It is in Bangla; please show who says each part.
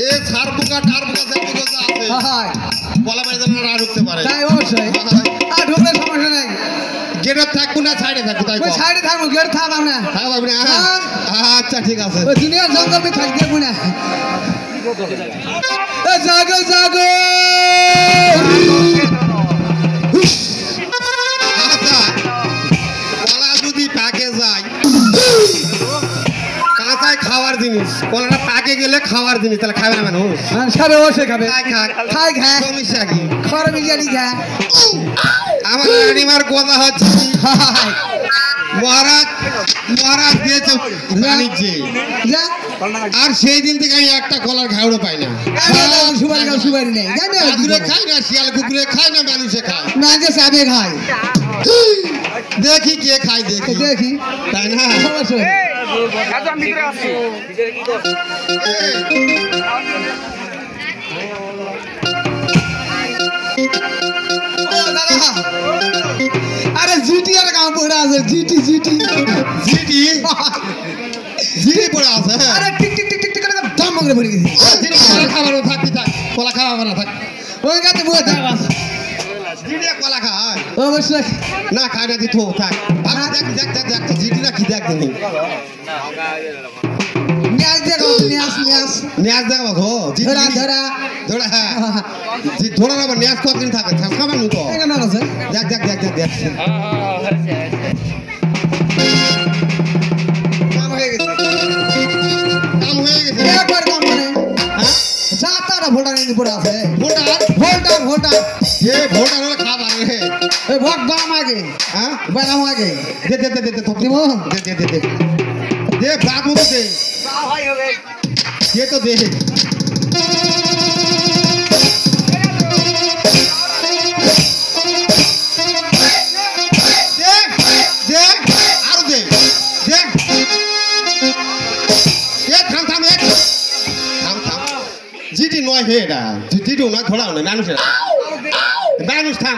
Speaker 1: এ ছাড় পোকা টার পোকা দেখতে আছে বলা বাইরে যেন না ঢুকতে পারে
Speaker 2: তাই অবশ্যই আর ঢুকলে সমস্যা নেই
Speaker 1: গেটে থাকবো না সাইডে থাকবো তাই
Speaker 2: ওই সাইডে থাকবো গেট থাকবো না
Speaker 1: থাকবো না আচ্ছা ঠিক আছে
Speaker 2: ওই দুনিয়ার জঙ্গল মে থাকতে দেবো না জাগো জাগো
Speaker 1: আচ্ছা কলা যদি পাকে যায় কাঁচায় খাওয়ার জিনিস কলাটা পাকে গেলে খাওয়ার জিনিস তাহলে খাবে না মানুষ
Speaker 2: খাবে অবশ্যই খাবে
Speaker 1: খাই খা সমস্যা কি
Speaker 2: খড় বিরিয়ানি খা
Speaker 1: আমার রানিমার কথা হচ্ছে মহারাজ মহারাজ দিয়েছে বাণিজ্যে আর সেই দিন থেকে আমি একটা কলার ঘাউড়ো পাই না
Speaker 2: সুপারি নেই
Speaker 1: কুকুরে খাই না শিয়াল কুকুরে খায় না মানুষে খায়
Speaker 2: না যে সাবে খায়
Speaker 1: দেখি কে খায় দেখি
Speaker 2: দেখি
Speaker 1: তাই না
Speaker 2: অবশ্যই আরে জিটি আর কাম পড়ে আছে জিটি জিটি
Speaker 1: জিটি জিটি পড়ে আছে
Speaker 2: আরে টিক টিক টিক টিক করে দম করে পড়ে গেছে
Speaker 1: জিটি কলা খাওয়ানো থাকতে থাক কলা খাওয়াবো না থাক
Speaker 2: ওই গাতে বসে থাক বাস
Speaker 1: জিটি কলা খায়
Speaker 2: অবশ্যই
Speaker 1: না খায় না দিত থাক দেখ দেখ দেখ দেখ তো জিটি না কি দেখ তুমি
Speaker 2: নিয়াজ দেখো নিয়াজ নিয়াজ
Speaker 1: নিয়াজ দেখো গো
Speaker 2: ধরা ধরা
Speaker 1: ধরা হ্যাঁ জি ধরা না নিয়াজ কতদিন থাকে খাবার নি তো
Speaker 2: এখানে আছে
Speaker 1: দেখ দেখ দেখ দেখ দেখ
Speaker 2: কাম হয়ে গেছে
Speaker 1: কাম হয়ে গেছে
Speaker 2: একবার কাম মানে
Speaker 1: হ্যাঁ
Speaker 2: সাতটা ভোটার নিয়ে পড়ে আছে
Speaker 1: ভোটার
Speaker 2: ভোটার ভোটার
Speaker 1: এ ভোটার হলে খাবার রে
Speaker 2: এই ভোট বাম আগে
Speaker 1: হ্যাঁ
Speaker 2: বাম আগে
Speaker 1: দে দে দে দে
Speaker 2: দিব
Speaker 1: দে দে দে দে দে বাদ মতো দে
Speaker 2: ভাই হবে
Speaker 1: ये तो दे জিটি নয় হে এটা জিটি নয় ধরা নয় মানুষের মানুষ থাম